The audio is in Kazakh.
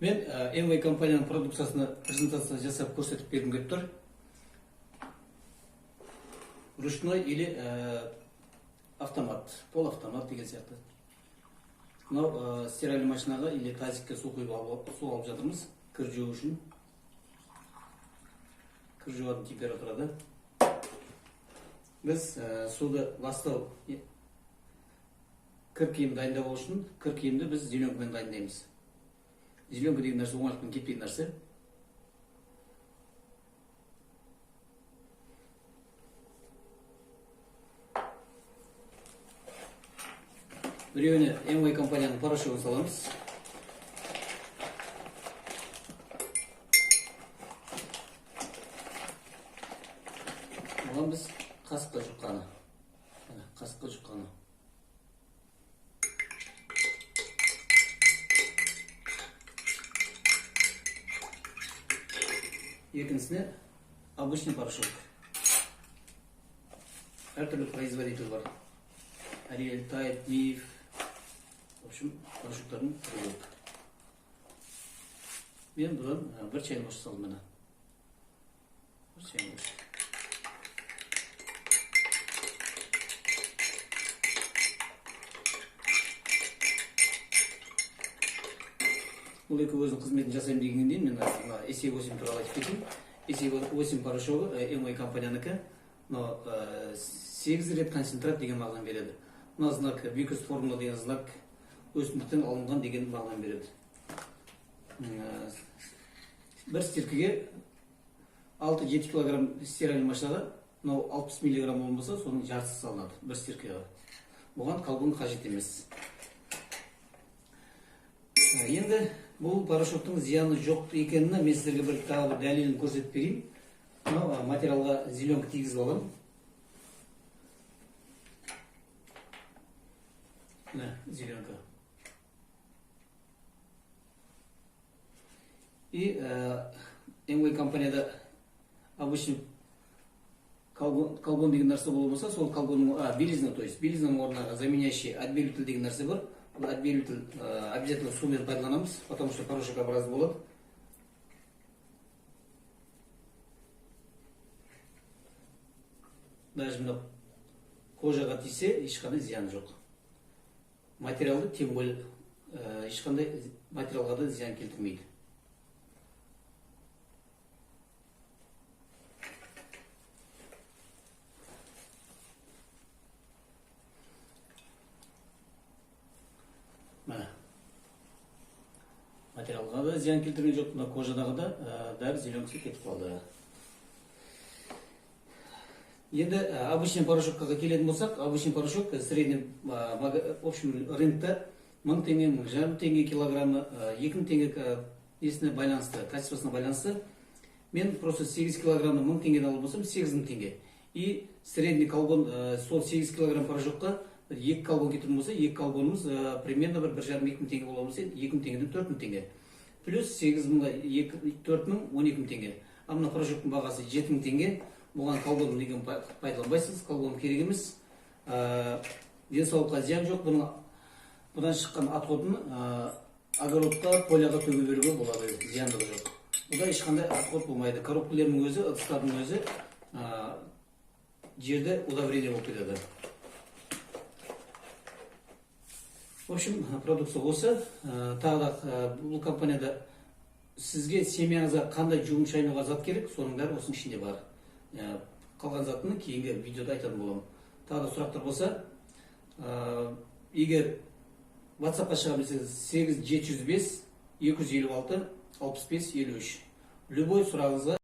Мен Envy компанияның продукциясына презентация жасап көрсетіп бергім келіп тұр. Ручной или автомат, полуавтомат деген сияқты. Мынау стиральный машинаға или тазикке су құйып алып жатырмыз, кір жуу үшін. Кір жуатын температурада. Біз суды ластау кір киім дайындау үшін кір киімді біз зеленкамен дайындаймыз. Зеленка деген нәрсе оңайлықпен кетпейтін нәрсе. Біреуіне Envy компанияның порошогын саламыз. Оған біз қасыққа жұққаны. Қасыққа жұққаны. Екіншісіне обычный порошок. Әртүрлі производитель бар. Ариэль, Тайд, Миф. В общем, порошоктардың түрі көп. Мен бұдан бір чайны ложка салдым мына. Бір чайны ложка. Бұл екі өзінің қызметін жасаймын дегеннен кейін мен SE8 туралы айтып кетейін. SE8 порошогы Envy компаниянікі 8 рет концентрат деген мағынаны береді. Мына знак Бикус формула деген знак өсімдіктен алынған деген мағынаны береді. Бір стиркіге 6-7 килограмм стиральный машинаға 60 миллиграмм болмаса, соның жартысы салынады бір стиркіге. Бұған колгон қажет емес. Енді бұл порошоктың зияны жоқ екеніне мен сіздерге бір дәлелін көрсетіп берейін. Материалға зеленка тигізіп аламын. Зеленка. И Envy компанияда обычный колгон деген нәрсе болмаса, сол колгонның белизна, то есть белизнаның орнына заменяющий отбелитель деген нәрсе бар. Отбелитель обязательно сумен пайдаланамыз, потому что порошок образы болады. Даже мына кожаға тисе, ешқандай зияны жоқ. Материалды тем более ешқандай материалға да зиян келтірмейді. Материалға да зиян келтірген жоқ, мына кожадағы да бәрі зеленкасы кетіп қалды. Енді обычный порошокқа келетін болсақ, обычный порошок средний, в общем, рынокта 1000 теңге, 1500 теңге килограммы, 2000 теңге несіне байланысты, качествосына байланысты. Мен просто 8 килограммны 1000 теңгеден алып болсам, 8000 теңге. И средний колгон, сол 8 килограмм порошокқа 2 колгон кетірген болса, 2 колгонымыз примерно 1,5-2000 теңге боламыз, 2000 теңгеден 4000 теңге. Плюс 8000-ға 4000, 12000 теңге. А мына порошоктың бағасы 7000 теңге. Бұған колгон деген пайдаланбайсыз, колгон керек емес. Денсаулыққа зиян жоқ. Бұдан шыққан отходын огородқа, поляға төге беруге болады, зияндығы жоқ. Бұда ешқандай отход болмайды. Коробкалардың өзі, ыдыстардың өзі жерде удобрение болып кетеді. В общем, продукция осы. Тағы да бұл компанияда сізге семьяңызға қандай жуым шайнауға зат керек, соның бәрі осының ішінде бар. Қалған затыны кейінгі видеода айтатын боламын. Тағы да сұрақтар болса, егер WhatsApp-қа шыға білсеңіз 8705 256 65 53. Любой сұрағыңызға